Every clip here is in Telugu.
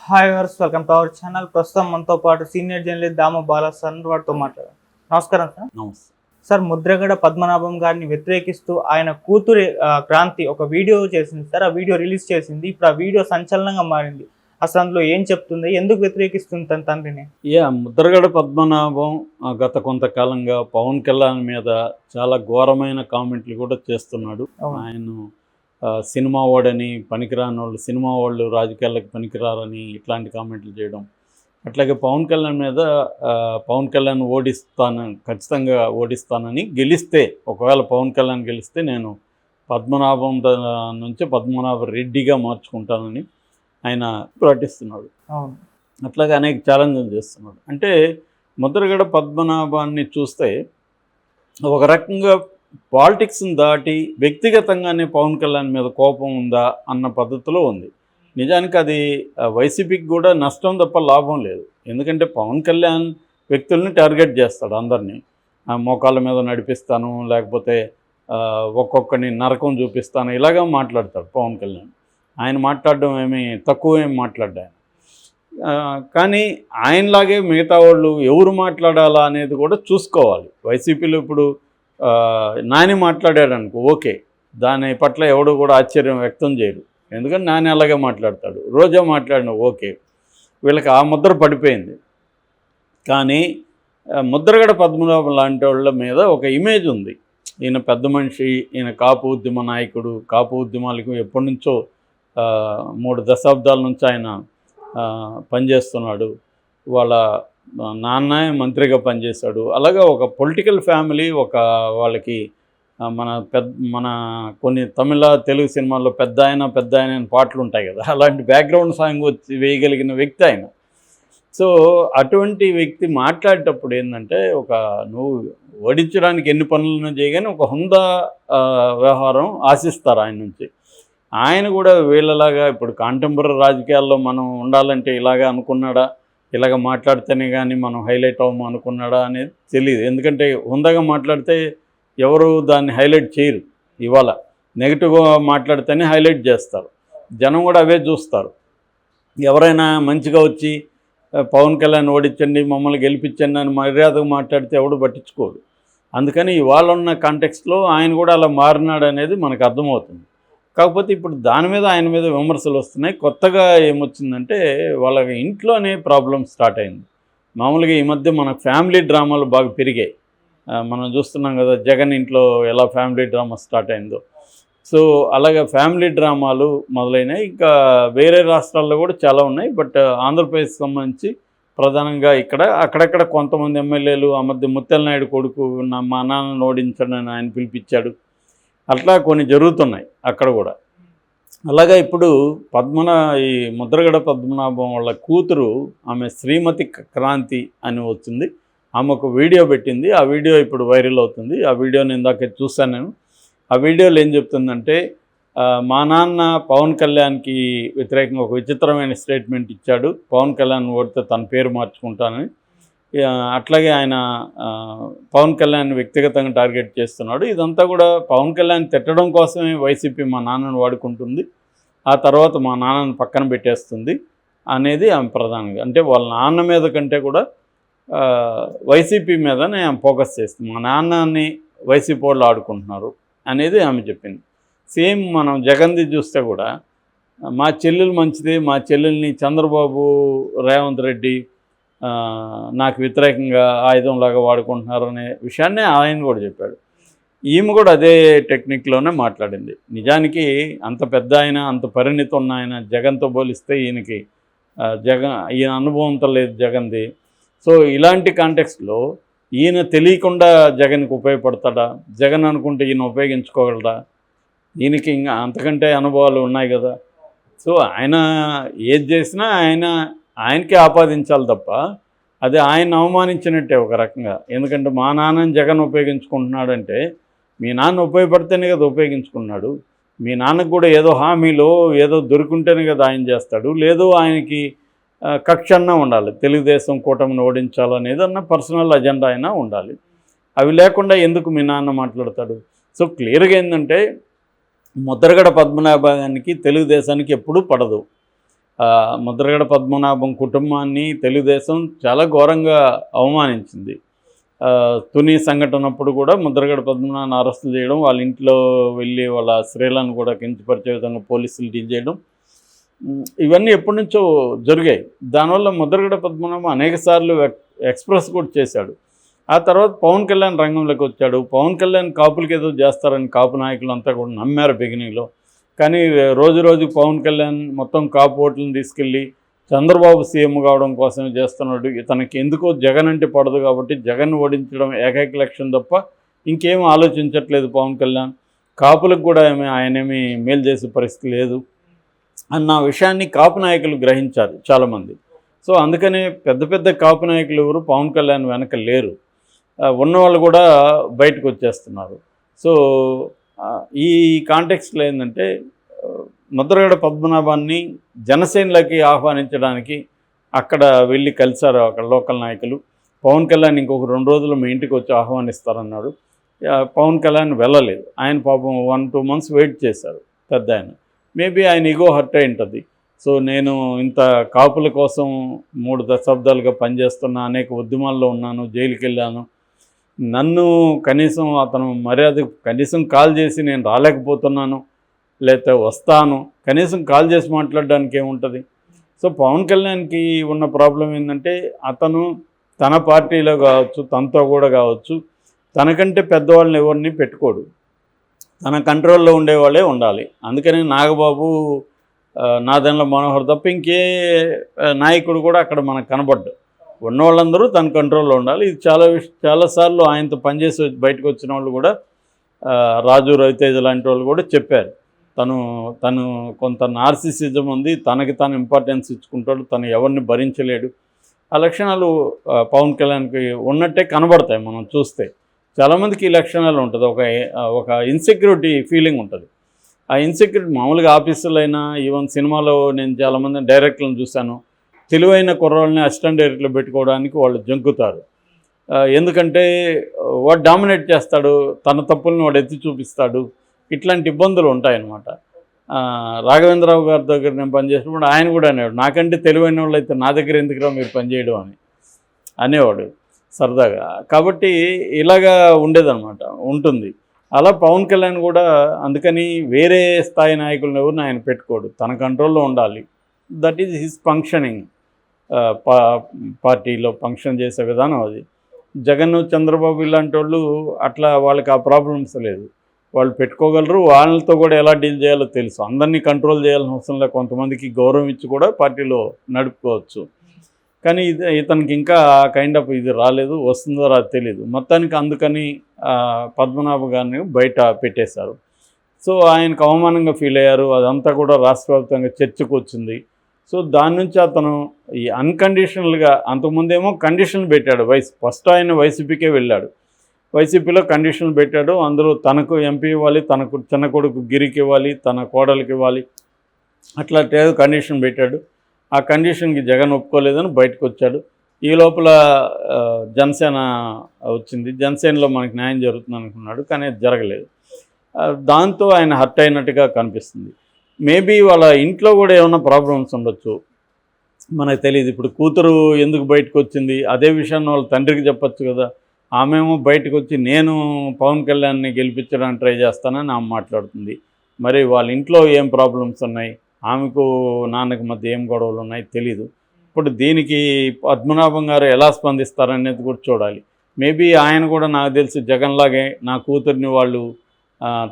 Hi viewers welcome to our channel. ప్రస్తుతం మనతో పాటు senior journalist Dama Bala sir వారితో మాట్లాడారు. నమస్కారం సార్. నమస్తే సార్, ముద్రగడ పద్మనాభం గారిని వ్యతిరేకిస్తూ ఆయన కూతురి క్రాంతి ఒక వీడియో చేసింది సార్. ఆ వీడియో రిలీజ్ చేసింది. ఇప్పుడు ఆ వీడియో సంచలనంగా మారింది. అసలు అందులో ఏం చెప్తుంది, ఎందుకు వ్యతిరేకిస్తుంది తన తండ్రిని? ముద్రగడ పద్మనాభం గత కొంతకాలంగా పవన్ కళ్యాణ్ మీద చాలా ఘోరమైన కామెంట్లు కూడా చేస్తున్నాడు. ఆయన సినిమా వాడని, పనికిరాని వాళ్ళు, సినిమా వాళ్ళు రాజకీయాలకు పనికిరారని ఇట్లాంటి కామెంట్లు చేయడం. అట్లాగే పవన్ కళ్యాణ్ మీద పవన్ కళ్యాణ్ ఖచ్చితంగా ఓడిస్తానని, గెలిస్తే ఒకవేళ పవన్ కళ్యాణ్ గెలిస్తే నేను పద్మనాభం నుంచి పద్మనాభ రెడ్డిగా మార్చుకుంటానని ఆయన ప్రకటిస్తున్నాడు. అట్లాగే అనేక ఛాలెంజ్లు చేస్తున్నాడు. అంటే ముద్రగడ పద్మనాభాన్ని చూస్తే ఒక రకంగా పాలిటిక్స్ని దాటి వ్యక్తిగతంగానే పవన్ కళ్యాణ్ మీద కోపం ఉందా అన్న పద్ధతిలో ఉంది. నిజానికి అది వైసీపీకి కూడా నష్టం తప్ప లాభం లేదు. ఎందుకంటే పవన్ కళ్యాణ్ వ్యక్తుల్ని టార్గెట్ చేస్తాడు. అందరినీ మోకాళ్ళ మీద నడిపిస్తాను, లేకపోతే ఒక్కొక్కరిని నరకం చూపిస్తాను, ఇలాగా మాట్లాడతాడు పవన్ కళ్యాణ్. ఆయన మాట్లాడడం తక్కువ మాట్లాడ్డా. కానీ ఆయనలాగే మిగతా వాళ్ళు ఎవరు మాట్లాడాలా అనేది కూడా చూసుకోవాలి. వైసీపీలో ఇప్పుడు నాని మాట్లాడాడు అనుకో, ఓకే, దాని పట్ల ఎవడు కూడా ఆశ్చర్యం వ్యక్తం చేయరు. ఎందుకంటే నాని అలాగే మాట్లాడతాడు. రోజా మాట్లాడిన ఓకే, వీళ్ళకి ఆ ముద్ర పడిపోయింది. కానీ ముద్రగడ పద్మనాభం లాంటి వాళ్ళ మీద ఒక ఇమేజ్ ఉంది. ఈయన పెద్ద మనిషి, ఈయన కాపు ఉద్యమ నాయకుడు, కాపు ఉద్యమాలకు ఎప్పటి నుంచో 3 దశాబ్దాల నుంచి ఆయన పనిచేస్తున్నాడు. వాళ్ళ నాన్న మంత్రిగా పనిచేశాడు. అలాగా ఒక పొలిటికల్ ఫ్యామిలీ, వాళ్ళకి మన కొన్ని తెలుగు సినిమాల్లో పెద్ద ఆయన పాటలు ఉంటాయి కదా, అలాంటి బ్యాక్గ్రౌండ్ సాంగ్ వచ్చి వేయగలిగిన వ్యక్తి ఆయన. సో అటువంటి వ్యక్తి మాట్లాడేటప్పుడు ఏంటంటే, నువ్వు ఓడించడానికి ఎన్ని పనులను చేయగానే ఒక హుందా వ్యవహారం ఆశిస్తారు ఆయన నుంచి. ఆయన కూడా వీళ్ళలాగా ఇప్పుడు కాంటెంపరీ రాజకీయాల్లో మనం ఉండాలంటే ఇలాగా అనుకున్నాడా, ఇలాగ మాట్లాడితేనే కానీ మనం హైలైట్ అవ్వము అనుకున్నాడా అనేది తెలియదు. ఎందుకంటే హుందాగా మాట్లాడితే ఎవరు దాన్ని హైలైట్ చేయరు. ఇవాళ నెగిటివ్గా మాట్లాడితేనే హైలైట్ చేస్తారు. జనం కూడా అవే చూస్తారు. ఎవరైనా మంచిగా వచ్చి పవన్ కళ్యాణ్ ఓడించండి, మమ్మల్ని గెలిపించండి అని మర్యాదగా మాట్లాడితే ఎవడు పట్టించుకోడు. అందుకని ఇవాళ ఉన్న కాంటెక్స్ట్లో ఆయన కూడా అలా మారినాడు అనేది మనకు అర్థమవుతుంది. కాకపోతే ఇప్పుడు ఆయన మీద విమర్శలు వస్తున్నాయి. కొత్తగా ఏమొచ్చిందంటే, వాళ్ళ ఇంట్లోనే ప్రాబ్లం స్టార్ట్ అయింది. మామూలుగా ఈ మధ్య మన ఫ్యామిలీ డ్రామాలు బాగా పెరిగాయి. మనం చూస్తున్నాం కదా, జగన్ ఇంట్లో ఎలా ఫ్యామిలీ డ్రామా స్టార్ట్ అయిందో. సో అలాగే ఫ్యామిలీ డ్రామాలు మొదలైనవి. ఇంకా వేరే రాష్ట్రాల్లో కూడా చాలా ఉన్నాయి. బట్ ఆంధ్రప్రదేశ్కి సంబంధించి ప్రధానంగా అక్కడక్కడ కొంతమంది ఎమ్మెల్యేలు ఆ మధ్య ముత్యాల నాయుడు కొడుకు మా నాన్నను ఓడించండి అని ఆయన పిలిపించాడు. అట్లా కొన్ని జరుగుతున్నాయి అక్కడ కూడా. అలాగా ఇప్పుడు ఈ ముద్రగడ పద్మనాభం వాళ్ళ కూతురు, ఆమె శ్రీమతి క్రాంతి అని వచ్చింది. ఆమె ఒక వీడియో పెట్టింది. ఆ వీడియో ఇప్పుడు వైరల్ అవుతుంది. ఆ వీడియోని ఇందాక చూశాను నేను. ఆ వీడియోలో ఏం చెప్తుందంటే, మా నాన్న పవన్ కళ్యాణ్కి వ్యతిరేకంగా ఒక విచిత్రమైన స్టేట్మెంట్ ఇచ్చాడు. పవన్ కళ్యాణ్ ఓడితే తన పేరు మార్చుకుంటానని. అట్లాగే ఆయన పవన్ కళ్యాణ్ వ్యక్తిగతంగా టార్గెట్ చేస్తున్నాడు. ఇదంతా కూడా పవన్ కళ్యాణ్ తిట్టడం కోసమే వైసీపీ మా నాన్నను వాడుకుంటుంది, ఆ తర్వాత మా నాన్నను పక్కన పెట్టేస్తుంది అనేది ఆమె ప్రధానంగా. అంటే వాళ్ళ నాన్న మీద కంటే కూడా వైసీపీ మీదనే ఆమె ఫోకస్ చేస్తుంది. మా నాన్నని వైసీపీ వాళ్ళు ఆడుకుంటున్నారు అనేది ఆమె చెప్పింది. సేమ్ మనం జగన్ది చూస్తే కూడా, మా చెల్లెలు మంచిది, మా చెల్లెల్ని చంద్రబాబు రేవంత్ రెడ్డి నాకు వ్యతిరేకంగా ఆయుధంలాగా వాడుకుంటున్నారు అనే విషయాన్ని ఆయన కూడా చెప్పాడు. ఈమె కూడా అదే టెక్నిక్లోనే మాట్లాడింది. నిజానికి అంత పెద్ద ఆయన, అంత పరిణితి ఉన్న ఆయన జగన్తో పోలిస్తే ఈయన అనుభవంతో లేదు జగన్ది. సో ఇలాంటి కాంటెక్స్ట్లో ఈయన తెలియకుండా జగన్కి ఉపయోగపడతాడా, జగన్ అనుకుంటే ఈయన ఉపయోగించుకోగలడా? ఈయనకి ఇంకా అంతకంటే అనుభవాలు ఉన్నాయి కదా. సో ఆయన ఏది చేసినా ఆయనకే ఆపాదించాలి తప్ప, అది ఆయన అవమానించినట్టే ఒక రకంగా. ఎందుకంటే మా నాన్నని జగన్ ఉపయోగించుకుంటున్నాడంటే, మీ నాన్న ఉపయోగపడితేనే కదా ఉపయోగించుకున్నాడు. మీ నాన్నకు కూడా ఏదో హామీలో ఏదో దొరుకుంటేనే కదా ఆయన చేస్తాడు. లేదు ఆయనకి కక్ష అన్నా ఉండాలి, తెలుగుదేశం కూటమిని ఓడించాలనేది అన్న పర్సనల్ అజెండా అయినా ఉండాలి. అవి లేకుండా ఎందుకు మీ నాన్న మాట్లాడతాడు? సో క్లియర్గా ఏంటంటే, ముద్రగడ పద్మనాభానికి తెలుగుదేశానికి ఎప్పుడూ పడదు. ముద్రగడ పద్మనాభం కుటుంబాన్ని తెలుగుదేశం చాలా ఘోరంగా అవమానించింది. తుని సంఘటన అప్పుడు కూడా ముద్రగడ పద్మనాభం అరెస్టులు చేయడం, వాళ్ళ ఇంట్లో వెళ్ళి వాళ్ళ స్త్రీలను కూడా కించపరిచే విధంగా పోలీసులు డీల్ చేయడం, ఇవన్నీ ఎప్పటి నుంచో జరిగాయి. దానివల్ల ముద్రగడ పద్మనాభం అనేక సార్లు ఎక్స్ప్రెస్ కూడా చేశాడు. ఆ తర్వాత పవన్ కళ్యాణ్ రంగంలోకి వచ్చాడు. పవన్ కళ్యాణ్ కాపులకి ఏదో చేస్తారని కాపు నాయకులు అంతా కూడా నమ్మారు బిగినింగ్లో. కానీ రోజు రోజుకు పవన్ కళ్యాణ్ మొత్తం కాపు ఓట్లను తీసుకెళ్ళి చంద్రబాబు సీఎం కావడం కోసమే చేస్తున్నాడు. ఇతనికి ఎందుకో జగన్ అంటే పడదు కాబట్టి జగన్ ఓడించడం ఏకైక లక్ష్యం తప్ప ఇంకేం ఆలోచించట్లేదు పవన్ కళ్యాణ్. కాపులకు కూడా ఆయనేమి మేలు చేసే పరిస్థితి లేదు అన్న విషయాన్ని కాపు నాయకులు గ్రహించారు చాలామంది. సో అందుకనే పెద్ద పెద్ద కాపు నాయకులు ఎవరు పవన్ కళ్యాణ్ వెనక లేరు. ఉన్నవాళ్ళు కూడా బయటకు వచ్చేస్తున్నారు. సో ఈ కాంటెక్స్ట్లో ఏంటంటే ముద్రగడ పద్మనాభాన్ని జనసేనలోకి ఆహ్వానించడానికి అక్కడ వెళ్ళి కలిశారు అక్కడ లోకల్ నాయకులు. పవన్ కళ్యాణ్ ఇంకొక 2 రోజులు మీ ఇంటికి వచ్చి ఆహ్వానిస్తారన్నాడు. పవన్ కళ్యాణ్ వెళ్ళలేదు. ఆయన పాపం 1-2 months వెయిట్ చేశారు పెద్ద ఆయన. మేబీ ఆయన ఈగో హర్ట్ అయి ఉంటుంది. సో నేను ఇంత కాపుల కోసం 3 దశాబ్దాలుగా పనిచేస్తున్నా, అనేక ఉద్యమాల్లో ఉన్నాను, జైలుకి వెళ్ళాను, నన్ను కనీసం అతను మర్యాద కనీసం కాల్ చేసి నేను రాలేకపోతున్నాను లేకపోతే వస్తాను కనీసం కాల్ చేసి మాట్లాడడానికి ఏముంటుంది. సో పవన్ కళ్యాణ్కి ఉన్న ప్రాబ్లం ఏంటంటే అతను తన పార్టీలో కావచ్చు, తనతో కూడా కావచ్చు, తనకంటే పెద్దవాళ్ళని ఎవరిని పెట్టుకోడు, తన కంట్రోల్లో ఉండేవాళ్ళే ఉండాలి. అందుకని నాగబాబు, నాదెండ్ల మనోహర్ తప్ప ఇంకే నాయకుడు కూడా అక్కడ మనకు కనబడ్డు. ఉన్నవాళ్ళందరూ తన కంట్రోల్లో ఉండాలి. ఇది చాలాసార్లు ఆయనతో పనిచేసి బయటకు వచ్చిన వాళ్ళు కూడా, రాజు రవితేజ లాంటి వాళ్ళు కూడా చెప్పారు, తను కొంత నార్సిసిజం ఉంది, తనకి తాను ఇంపార్టెన్స్ ఇచ్చుకుంటాడు, తను ఎవరిని భరించలేడు. ఆ లక్షణాలు పవన్ కళ్యాణ్కి ఉన్నట్టే కనబడతాయి మనం చూస్తే. చాలామందికి ఈ లక్షణాలు ఉంటుంది. ఒక ఇన్సెక్యూరిటీ ఫీలింగ్ ఉంటుంది. ఆ ఇన్సెక్యూరిటీ మామూలుగా ఆఫీసులైనా, ఈవెన్ సినిమాలో నేను చాలామంది డైరెక్టర్లను చూశాను, తెలివైన కుర్రాళ్ళని అసిస్టెంట్ డైరెక్టర్లు పెట్టుకోవడానికి వాళ్ళు జంకుతారు. ఎందుకంటే వాడు డామినేట్ చేస్తాడు, తన తప్పుల్ని వాడు ఎత్తి చూపిస్తాడు. ఇట్లాంటి ఇబ్బందులు ఉంటాయన్నమాట. రాఘవేంద్రరావు గారి దగ్గర నేను పనిచేసినప్పుడు ఆయన కూడా అనేవాడు, నాకంటే తెలివైన వాళ్ళు అయితే నా దగ్గర ఎందుకురా మీరు పనిచేయడం అని అనేవాడు సరదాగా. కాబట్టి ఇలాగా ఉండేదన్నమాట, ఉంటుంది. అలా పవన్ కళ్యాణ్ కూడా అందుకని వేరే స్థాయి నాయకులను ఎవరిని ఆయన పెట్టుకోడు, తన కంట్రోల్లో ఉండాలి. That is his functioning. పార్టీలో ఫంక్షన్ చేసే విధానం అది. జగన్, చంద్రబాబు ఇలాంటి వాళ్ళు అట్లా, వాళ్ళకి ఆ ప్రాబ్లమ్స్ లేదు, వాళ్ళు పెట్టుకోగలరు. వాళ్ళతో కూడా ఎలా డీల్ చేయాలో తెలుసు. అందరినీ కంట్రోల్ చేయాల్సిన అవసరం లేదు, కొంతమందికి గౌరవం ఇచ్చి కూడా పార్టీలో నడుపుకోవచ్చు. కానీ ఇతనికి ఇంకా కైండ్ ఆఫ్ ఇది రాలేదు, వస్తుందో రాదు తెలియదు. మొత్తానికి అందుకని పద్మనాభ గారిని బయట పెట్టేశారు. సో ఆయనకు అవమానంగా ఫీల్ అయ్యారు. అదంతా కూడా రాష్ట్ర వ్యాప్తంగా చర్చకు వచ్చింది. సో దాని నుంచి అతను ఈ అన్కండిషనల్గా, అంతకుముందేమో కండిషన్లు పెట్టాడు. ఫస్ట్ ఆయన వైసీపీకే వెళ్ళాడు, వైసీపీలో కండిషన్లు పెట్టాడు. అందులో తనకు ఎంపీ ఇవ్వాలి, తనకు చిన్న కొడుకు గిరికి ఇవ్వాలి, తన కోడలికి ఇవ్వాలి, అట్లా కండిషన్ పెట్టాడు. ఆ కండిషన్కి జగన్ ఒప్పుకోలేదని బయటకు వచ్చాడు. ఈ లోపల జనసేన వచ్చింది, జనసేనలో మనకి న్యాయం జరుగుతుంది అనుకున్నాడు, కానీ అది జరగలేదు. దాంతో ఆయన హర్ట్ అయినట్టుగా కనిపిస్తుంది. మేబీ వాళ్ళ ఇంట్లో కూడా ఏమైనా ప్రాబ్లమ్స్ ఉండొచ్చు, మనకు తెలియదు. ఇప్పుడు కూతురు ఎందుకు బయటకు వచ్చింది, అదే విషయాన్ని వాళ్ళ తండ్రికి చెప్పచ్చు కదా. ఆమెమో బయటకు వచ్చి నేను పవన్ కళ్యాణ్ని గెలిపించడానికి ట్రై చేస్తానని ఆమె మాట్లాడుతుంది. మరి వాళ్ళ ఇంట్లో ఏం ప్రాబ్లమ్స్ ఉన్నాయి, ఆమెకు నాన్నకి మధ్య ఏం గొడవలు ఉన్నాయి తెలీదు. ఇప్పుడు దీనికి పద్మనాభం గారు ఎలా స్పందిస్తారనేది కూడా చూడాలి. మేబీ ఆయన కూడా నాకు తెలిసి జగన్లాగే నా కూతుర్ని వాళ్ళు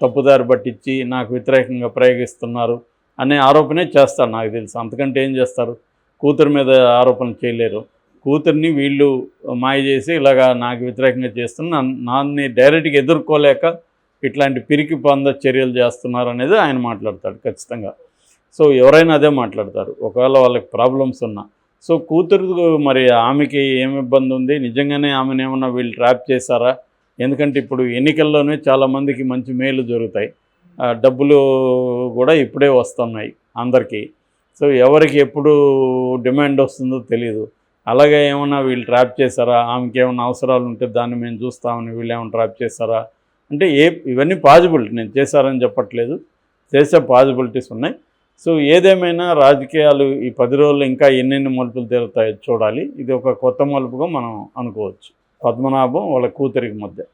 తప్పుదారి పట్టించి నాకు వ్యతిరేకంగా ప్రయోగిస్తున్నారు అనే ఆరోపణే చేస్తారు నాకు తెలిసి. అంతకంటే ఏం చేస్తారు, కూతురు మీద ఆరోపణలు చేయలేరు. కూతుర్ని వీళ్ళు మాయ చేసి ఇలాగా నాకు వ్యతిరేకంగా చేస్తున్న నాన్ని డైరెక్ట్గా ఎదుర్కోలేక ఇట్లాంటి పిరికి పొంద చర్యలు చేస్తున్నారు అనేది ఆయన మాట్లాడతాడు ఖచ్చితంగా. సో ఎవరైనా అదే మాట్లాడతారు ఒకవేళ వాళ్ళకి ప్రాబ్లమ్స్ ఉన్నా. సో కూతురు మరి ఆమెకి ఏమి ఇబ్బంది ఉంది, నిజంగానే ఆమెను ఏమన్నా వీళ్ళు ట్రాప్ చేశారా? ఎందుకంటే ఇప్పుడు ఎన్నికల్లోనే చాలామందికి మంచి మేలు జరుగుతాయి, డబ్బులు కూడా ఇప్పుడే వస్తున్నాయి అందరికీ. సో ఎవరికి ఎప్పుడు డిమాండ్ వస్తుందో తెలియదు. అలాగే ఏమన్నా వీళ్ళు ట్రాప్ చేశారా, ఆమెకి ఏమైనా అవసరాలు ఉంటే దాన్ని మేము చూస్తామని వీళ్ళు ఏమైనా ట్రాప్ చేశారా అంటే ఇవన్నీ పాజిబిలిటీ, నేను చేశారని చెప్పట్లేదు, చేసే పాజిబిలిటీస్ ఉన్నాయి. సో ఏదేమైనా రాజకీయాలు ఈ 10 రోజులు ఇంకా ఎన్నెన్ని మలుపులు తిరుగుతాయో చూడాలి. ఇది ఒక కొత్త మలుపుగా మనం అనుకోవచ్చు పద్మనాభం వాళ్ళ కూతురికి మధ్య.